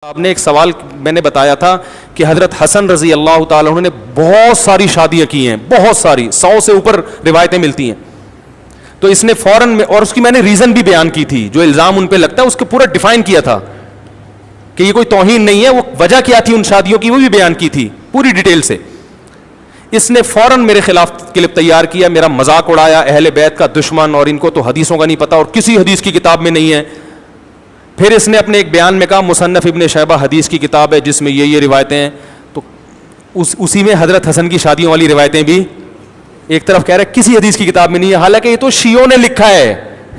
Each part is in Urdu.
آپ نے ایک سوال میں نے بتایا تھا کہ حضرت حسن رضی اللہ تعالیٰ عنہ نے بہت ساری شادیاں کی ہیں، بہت ساری، 100 سے اوپر روایتیں ملتی ہیں. تو اس نے فوراً میں، اور اس کی میں نے ریزن بھی بیان کی تھی، جو الزام ان پہ لگتا ہے اس کو پورا ڈیفائن کیا تھا کہ یہ کوئی توہین نہیں ہے، وہ وجہ کیا تھی ان شادیوں کی وہ بھی بیان کی تھی پوری ڈیٹیل سے. اس نے فوراً میرے خلاف کلپ تیار کیا، میرا مذاق اڑایا، اہل بیت کا دشمن، اور ان کو تو حدیثوں کا نہیں پتہ اور کسی حدیث کی کتاب میں نہیں ہے. پھر اس نے اپنے ایک بیان میں کہا مصنف ابن شیبہ حدیث کی کتاب ہے جس میں یہ روایتیں ہیں، تو اسی میں حضرت حسن کی شادیوں والی روایتیں بھی ایک طرف کہہ رہے کسی حدیث کی کتاب میں نہیں ہے، حالانکہ یہ تو شیعوں نے لکھا ہے،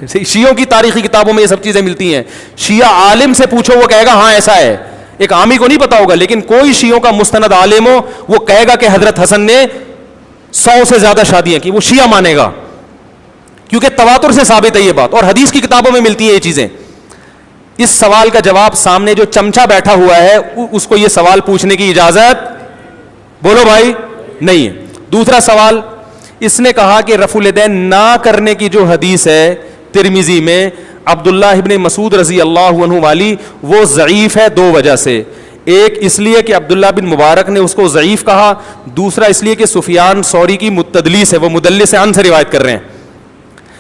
شیعوں کی تاریخی کتابوں میں یہ سب چیزیں ملتی ہیں. شیعہ عالم سے پوچھو وہ کہے گا ہاں ایسا ہے، ایک عامی کو نہیں پتا ہوگا، لیکن کوئی شیعوں کا مستند عالم ہو وہ کہے گا کہ حضرت حسن نے 100 سے زیادہ شادیاں کی، وہ شیعہ مانے گا، کیونکہ تواتر سے ثابت ہے یہ بات، اور حدیث کی کتابوں میں ملتی ہیں یہ چیزیں. اس سوال کا جواب سامنے جو چمچا بیٹھا ہوا ہے اس کو یہ سوال پوچھنے کی اجازت بولو بھائی نہیں ہے. دوسرا سوال، اس نے کہا کہ رفع الیدین نہ کرنے کی جو حدیث ہے ترمذی میں عبداللہ ابن مسعود رضی اللہ عنہ والی، وہ ضعیف ہے دو وجہ سے. ایک اس لیے کہ عبداللہ بن مبارک نے اس کو ضعیف کہا، دوسرا اس لیے کہ سفیان ثوری کی متدلیس ہے، وہ مدلس عن سے روایت کر رہے ہیں.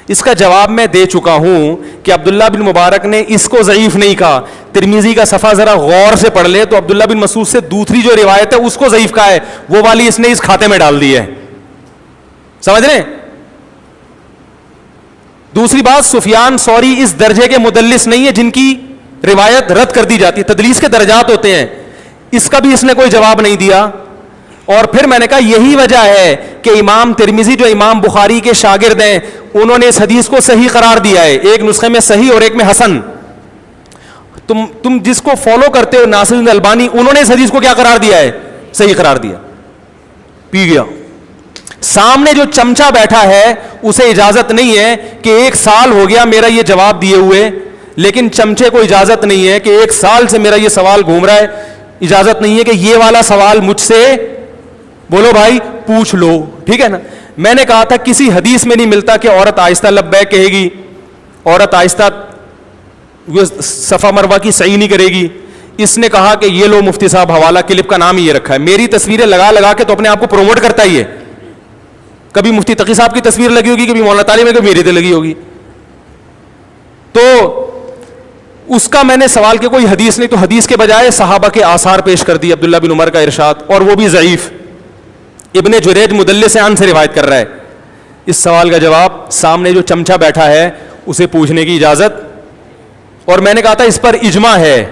اس کا جواب میں دے چکا ہوں کہ عبداللہ بن مبارک نے اس کو ضعیف نہیں کہا. ترمذی کا صفحہ ذرا غور سے پڑھ لے تو عبداللہ بن مسعود سے دوسری جو روایت ہے اس کو ضعیف کہا ہے، وہ والی اس نے اس کھاتے میں ڈال دی ہے. سمجھ رہے ہیں؟ دوسری بات، سفیان ثوری اس درجے کے مدلس نہیں ہے جن کی روایت رد کر دی جاتی ہے، تدلیس کے درجات ہوتے ہیں. اس کا بھی اس نے کوئی جواب نہیں دیا. اور پھر میں نے کہا یہی وجہ ہے کہ امام ترمذی جو امام بخاری کے شاگرد ہیں انہوں نے اس حدیث کو صحیح قرار دیا ہے، ایک نسخے میں صحیح اور ایک میں حسن. تم جس کو فالو کرتے ہو ناصر الدین البانی، انہوں نے اس حدیث کو کیا قرار دیا ہے؟ صحیح قرار دیا. پی گیا. سامنے جو چمچا بیٹھا ہے اسے اجازت نہیں ہے کہ 1 سال ہو گیا میرا یہ جواب دیے ہوئے، لیکن چمچے کو اجازت نہیں ہے کہ 1 سال سے میرا یہ سوال گھوم رہا ہے، اجازت نہیں ہے کہ یہ والا سوال مجھ سے بولو بھائی پوچھ لو. ٹھیک ہے نا؟ میں نے کہا تھا کسی حدیث میں نہیں ملتا کہ عورت آہستہ لبیک کہے گی، عورت آہستہ صفا مروہ کی سعی نہیں کرے گی. اس نے کہا کہ یہ لو مفتی صاحب حوالہ، کلپ کا نام ہی یہ رکھا ہے. میری تصویریں لگا لگا کے تو اپنے آپ کو پروموٹ کرتا ہی ہے. کبھی مفتی تقی صاحب کی تصویر لگی ہوگی، کبھی مولانا تعلیم میں، کبھی میری تے لگی ہوگی. تو اس کا میں نے سوال کہ کوئی حدیث نہیں، تو حدیث کے بجائے صحابہ کے آثار پیش کر دی، عبداللہ بن عمر کا ارشاد، اور وہ بھی ضعیف. ابن جریج مدلس عن سے روایت کر رہا ہے. اس سوال کا جواب سامنے جو چمچا بیٹھا ہے اسے پوچھنے کی اجازت. اور میں نے کہا تھا اس پر اجماع ہے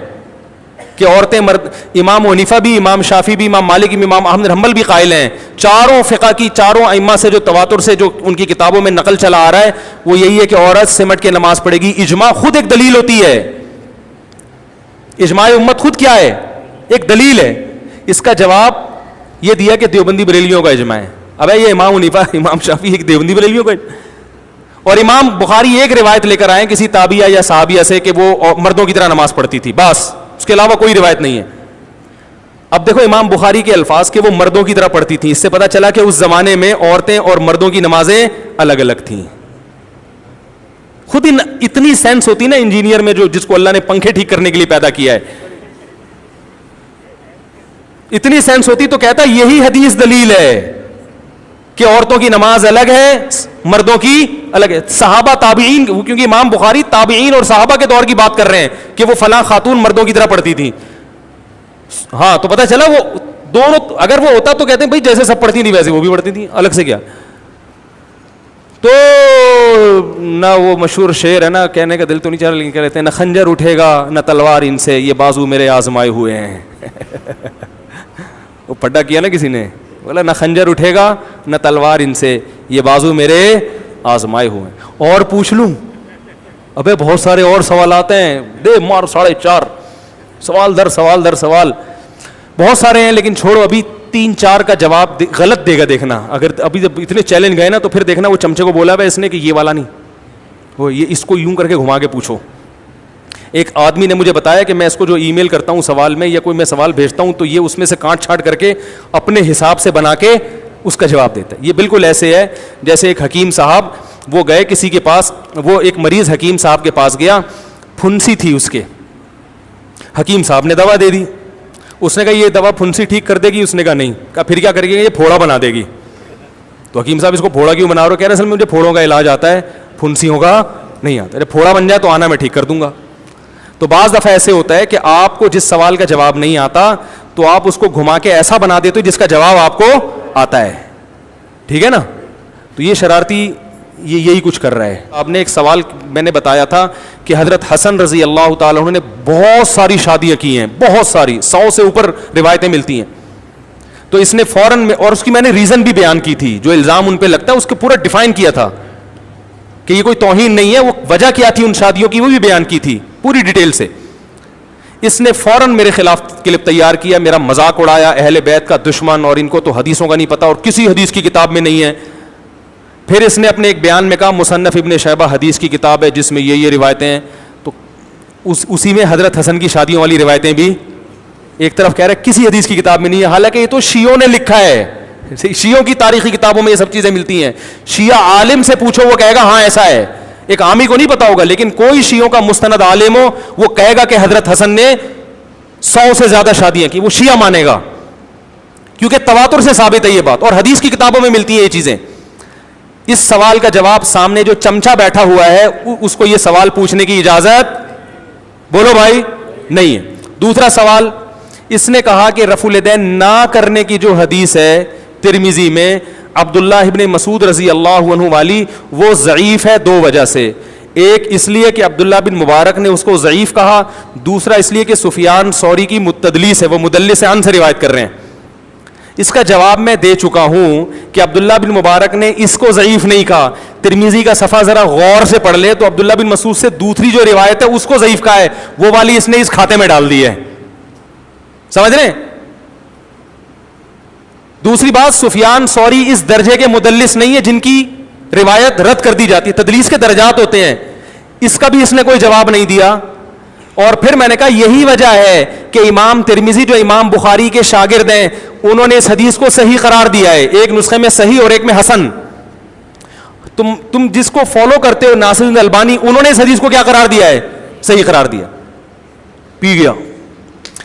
کہ عورتیں مرد، امام حنیفہ بھی، امام شافعی بھی، امام مالک بھی، امام احمد حنبل بھی قائل ہیں. چاروں فقہ کی، چاروں ائمہ سے جو تواتر سے جو ان کی کتابوں میں نقل چلا آ رہا ہے وہ یہی ہے کہ عورت سمٹ کے نماز پڑھے گی. اجماع خود ایک دلیل ہوتی ہے. اجماع امت خود کیا ہے؟ ایک دلیل ہے. اس کا جواب یہ دیا کہ دیوبندی بریلویوں کا اجماع ہے. اب یہ امام حنیفہ، امام شافعی ایک دیوبندی بریلویوں کا، اور امام بخاری ایک روایت لے کر آئے کسی تابعیہ یا صحابیہ سے کہ وہ مردوں کی طرح نماز پڑھتی تھی، بس اس کے علاوہ کوئی روایت نہیں ہے. اب دیکھو امام بخاری کے الفاظ کہ وہ مردوں کی طرح پڑھتی تھی، اس سے پتہ چلا کہ اس زمانے میں عورتیں اور مردوں کی نمازیں الگ الگ تھیں. خود اتنی سینس ہوتی نا انجینئر میں، جو جس کو اللہ نے پنکھے ٹھیک کرنے کے لیے پیدا کیا ہے، اتنی سینس ہوتی تو کہتا یہی حدیث دلیل ہے کہ عورتوں کی نماز الگ ہے، مردوں کی الگ ہے. صحابہ تابعین، کیونکہ امام بخاری تابعین اور صحابہ کے دور کی بات کر رہے ہیں کہ وہ فلاں خاتون مردوں کی طرح پڑھتی تھی. ہاں تو پتہ چلا وہ دونوں، اگر وہ ہوتا تو کہتے ہیں بھائی جیسے سب پڑھتی تھی ویسے وہ بھی پڑھتی تھی، الگ سے کیا. تو نہ وہ مشہور شعر ہے نا، کہنے کا دل تو نہیں چاہ رہا لیکن کہہ لیتے ہیں، نہ خنجر اٹھے گا نہ تلوار ان سے، یہ بازو میرے آزمائے ہوئے ہیں. وہ پڈا کیا نا کسی نے، بولا نہ خنجر اٹھے گا نہ تلوار ان سے، یہ بازو میرے آزمائے ہوئے ہیں. اور پوچھ لوں؟ ابے بہت سارے اور سوالات ہیں، دے مار 4.5 سوال در سوال در سوال، بہت سارے ہیں، لیکن چھوڑو، ابھی 3-4 کا جواب غلط دے گا. دیکھنا اگر ابھی جب اتنے چیلنج گئے نا تو پھر دیکھنا وہ چمچے کو بولا ہے اس نے کہ یہ والا نہیں، وہ یہ اس کو یوں کر کے گھما کے پوچھو. ایک آدمی نے مجھے بتایا کہ میں اس کو جو ای میل کرتا ہوں سوال میں، یا کوئی میں سوال بھیجتا ہوں تو یہ اس میں سے کاٹ چھانٹ کر کے اپنے حساب سے بنا کے اس کا جواب دیتا ہے. یہ بالکل ایسے ہے جیسے ایک حکیم صاحب، وہ گئے کسی کے پاس، وہ ایک مریض حکیم صاحب کے پاس گیا، پھنسی تھی اس کے، حکیم صاحب نے دوا دے دی. اس نے کہا یہ دوا پھنسی ٹھیک کر دے گی؟ اس نے کہا نہیں. کہا پھر کیا کرے گی؟ یہ پھوڑا بنا دے گی. تو حکیم صاحب اس کو پھوڑا کیوں بنا رہے ہو؟ کہہ رہے اصل میں مجھے پھوڑوں کا علاج آتا ہے, پھنسیوں کا نہیں آتا. پھوڑا بن جائے تو آنا میں ٹھیک کر دوں گا. تو بعض دفعہ ایسے ہوتا ہے کہ آپ کو جس سوال کا جواب نہیں آتا تو آپ اس کو گھما کے ایسا بنا دیتے ہو جس کا جواب آپ کو آتا ہے. ٹھیک ہے نا؟ تو یہ شرارتی یہی کچھ کر رہا ہے. آپ نے ایک سوال میں نے بتایا تھا کہ حضرت حسن رضی اللہ تعالیٰ عنہ نے بہت ساری شادیاں کی ہیں, بہت ساری, 100 سے اوپر روایتیں ملتی ہیں. تو اس نے فوراً میں, اور اس کی میں نے ریزن بھی بیان کی تھی, جو الزام ان پہ لگتا ہے اس کو پورا ڈیفائن کیا تھا کہ یہ کوئی توہین نہیں ہے, وہ وجہ کیا تھی ان شادیوں کی وہ بھی بیان کی تھی پوری ڈیٹیل سے. اس نے فوراً میرے خلاف کلپ تیار کیا, میرا مذاق اڑایا, اہل بیت کا دشمن, اور ان کو تو حدیثوں کا نہیں پتا اور کسی حدیث کی کتاب میں نہیں ہے. پھر اس نے اپنے ایک بیان میں کہا مصنف ابن شیبہ حدیث کی کتاب ہے جس میں یہ روایتیں ہیں, تو اسی میں حضرت حسن کی شادیوں والی روایتیں بھی ایک طرف کہہ رہے کسی حدیث کی کتاب میں نہیں ہے, حالانکہ یہ تو شیعوں نے لکھا ہے. شیعوں کی تاریخی کتابوں میں یہ سب چیزیں ملتی ہیں. شیعہ عالم سے پوچھو وہ کہے گا ہاں ایسا ہے, ایک عامی کو نہیں پتا ہوگا, لیکن کوئی شیعوں کا مستند عالم ہو وہ کہے گا کہ حضرت حسن نے 100 سے زیادہ شادیاں کی, وہ شیعہ مانے گا, کیونکہ تواتر سے ثابت ہے یہ بات, اور حدیث کی کتابوں میں ملتی ہیں یہ چیزیں. اس سوال کا جواب سامنے جو چمچا بیٹھا ہوا ہے اس کو یہ سوال پوچھنے کی اجازت بولو بھائی نہیں ہے. دوسرا سوال, اس نے کہا کہ رفع الیدین نہ کرنے کی جو حدیث ہے ترمذی میں عبداللہ ابن مسعود رضی اللہ عنہ والی, وہ ضعیف ہے 2 وجہ سے. ایک اس لیے کہ عبداللہ بن مبارک نے اس کو ضعیف کہا, دوسرا اس لیے کہ سفیان ثوری کی متدلیس ہے, وہ مدلس عن سے روایت کر رہے ہیں. اس کا جواب میں دے چکا ہوں کہ عبداللہ بن مبارک نے اس کو ضعیف نہیں کہا. ترمذی کا صفحہ ذرا غور سے پڑھ لے تو عبداللہ بن مسعود سے دوسری جو روایت ہے اس کو ضعیف کہا ہے, وہ والی اس نے اس کھاتے میں ڈال دی ہے. سمجھ رہے ہیں؟ دوسری بات, سفیان ثوری اس درجے کے مدلس نہیں ہے جن کی روایت رد کر دی جاتی ہے, تدلیس کے درجات ہوتے ہیں. اس کا بھی اس نے کوئی جواب نہیں دیا. اور پھر میں نے کہا یہی وجہ ہے کہ امام ترمذی جو امام بخاری کے شاگرد ہیں انہوں نے اس حدیث کو صحیح قرار دیا ہے, ایک نسخے میں صحیح اور ایک میں حسن. تم جس کو فالو کرتے ہو ناصر البانی, انہوں نے اس حدیث کو کیا قرار دیا ہے؟ صحیح قرار دیا. پی گیا.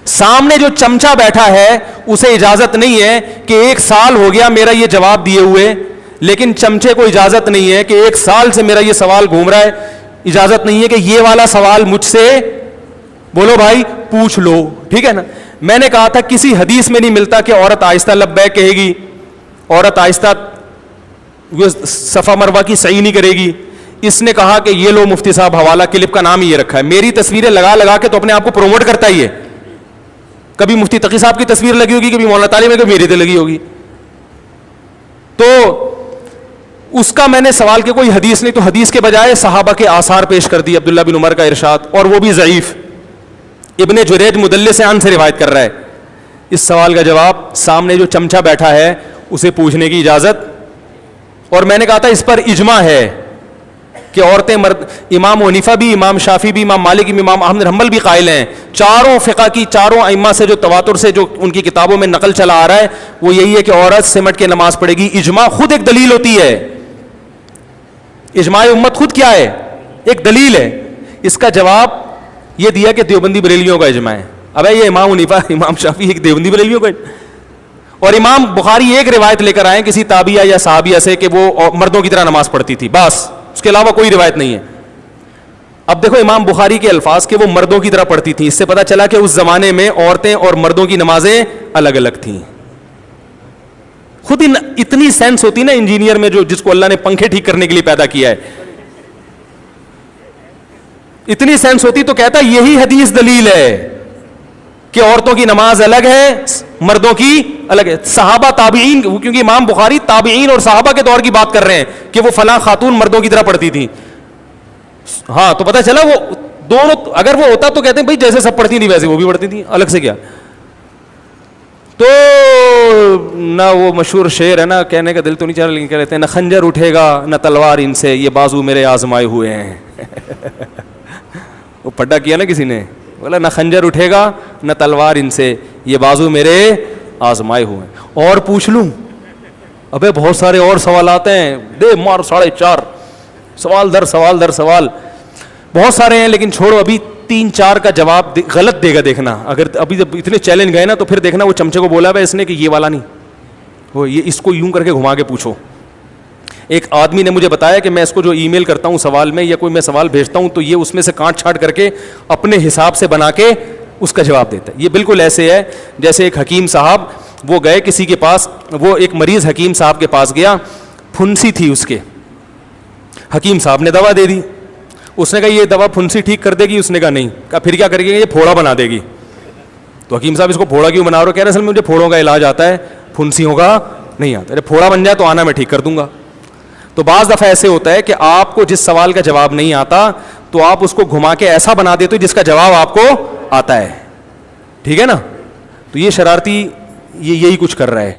سامنے جو چمچا بیٹھا ہے اسے اجازت نہیں ہے کہ 1 سال ہو گیا میرا یہ جواب دیے ہوئے, لیکن چمچے کو اجازت نہیں ہے کہ 1 سال سے میرا یہ سوال گھوم رہا ہے, اجازت نہیں ہے کہ یہ والا سوال مجھ سے بولو بھائی پوچھ لو. ٹھیک ہے نا؟ میں نے کہا تھا کسی حدیث میں نہیں ملتا کہ عورت آہستہ لبیک کہے گی, عورت آہستہ صفا مروہ کی صحیح نہیں کرے گی. اس نے کہا کہ یہ لو مفتی صاحب حوالہ, کلپ کا نام ہی یہ رکھا ہے. میری تصویریں لگا لگا کے تو اپنے آپ کو پروموٹ کرتا ہی ہے. کبھی مفتی تقی صاحب کی تصویر لگی ہوگی, کبھی مولانا طالب میں, کبھی میری تے لگی ہوگی. تو اس کا میں نے سوال کہ کوئی حدیث نہیں, تو حدیث کے بجائے صحابہ کے آثار پیش کر دی, عبداللہ بن عمر کا ارشاد, اور وہ بھی ضعیف. ابن جریج مدلس عن سے روایت کر رہا ہے. اس سوال کا جواب سامنے جو چمچا بیٹھا ہے اسے پوچھنے کی اجازت. اور میں نے کہا تھا اس پر اجماع ہے کہ عورتیں مرد, امام حنیفہ بھی, امام شافعی بھی, امام مالک بھی, امام احمد حنبل بھی قائل ہیں. چاروں فقہ کی, چاروں ائمہ سے جو تواتر سے جو ان کی کتابوں میں نقل چلا آ رہا ہے وہ یہی ہے کہ عورت سمٹ کے نماز پڑھے گی. اجماع خود ایک دلیل ہوتی ہے. اجماع امت خود کیا ہے؟ ایک دلیل ہے. اس کا جواب یہ دیا کہ دیوبندی بریلویوں کا اجماع ہے. اب یہ امام حنیفہ, امام شافعی ایک دیوبندی بریلویوں کا, اور امام بخاری ایک روایت لے کر آئے کسی تابعیہ یا صحابیہ سے کہ وہ مردوں کی طرح نماز پڑھتی تھی, بس اس کے علاوہ کوئی روایت نہیں ہے. اب دیکھو امام بخاری کے الفاظ کہ وہ مردوں کی طرح پڑھتی تھی, اس سے پتہ چلا کہ اس زمانے میں عورتیں اور مردوں کی نمازیں الگ الگ تھیں. خود اتنی سینس ہوتی نا انجینئر میں, جو جس کو اللہ نے پنکھے ٹھیک کرنے کے لیے پیدا کیا ہے, اتنی سینس ہوتی تو کہتا یہی حدیث دلیل ہے کہ عورتوں کی نماز الگ ہے, مردوں کی الگ ہے. صحابہ تابعین, کیونکہ امام بخاری تابعین اور صحابہ کے دور کی بات کر رہے ہیں کہ وہ فلاں خاتون مردوں کی طرح پڑھتی تھی. ہاں تو پتہ چلا وہ دونوں, اگر وہ ہوتا تو کہتے ہیں بھائی جیسے سب پڑھتی تھی ویسے وہ بھی پڑھتی تھی, الگ سے کیا. تو نہ وہ مشہور شعر ہے نا, کہنے کا دل تو نہیں چاہ رہا لیکن کہہ رہتے ہیں نہ خنجر اٹھے گا نہ تلوار ان سے, یہ بازو میرے آزمائے ہوئے ہیں. وہ پڈا کیا نا کسی نے, بولا نہ خنجر اٹھے گا نہ تلوار ان سے, یہ بازو میرے آزمائے ہوئے ہیں. اور پوچھ لوں؟ ابے بہت سارے اور سوالات ہیں, دے مار 4.5 سوال در سوال در سوال, بہت سارے ہیں, لیکن چھوڑو ابھی 3 4 کا جواب غلط دے گا. دیکھنا اگر ابھی جب اتنے چیلنج گئے نا تو پھر دیکھنا وہ چمچے کو بولا اس نے کہ یہ والا نہیں, وہ یہ اس کو یوں کر کے گھما کے پوچھو. ایک آدمی نے مجھے بتایا کہ میں اس کو جو ای میل کرتا ہوں سوال میں یا کوئی میں سوال بھیجتا ہوں تو یہ اس میں سے کاٹ چھانٹ کر کے اپنے حساب سے بنا کے اس کا جواب دیتا ہے. یہ بالکل ایسے ہے جیسے ایک حکیم صاحب وہ گئے کسی کے پاس, وہ ایک مریض حکیم صاحب کے پاس گیا, پھنسی تھی اس کے. حکیم صاحب نے دوا دے دی. اس نے کہا یہ دوا پھنسی ٹھیک کر دے گی؟ اس نے کہا نہیں. کہا پھر کیا کرے گی؟ یہ پھوڑا بنا دے گی. تو حکیم صاحب اس کو پھوڑا کیوں بنا رہے ہو؟ کہہ رہے اصل میں مجھے پھوڑوں کا علاج آتا ہے, پھنسیوں کا نہیں آتا. پھوڑا بن جائے تو آنا میں ٹھیک کر دوں گا. تو بعض دفعہ ایسے ہوتا ہے کہ آپ کو جس سوال کا جواب نہیں آتا تو آپ اس کو گھما کے ایسا بنا دیتے ہو جس کا جواب آپ کو آتا ہے. ٹھیک ہے نا؟ تو یہ شرارتی یہی کچھ کر رہا ہے.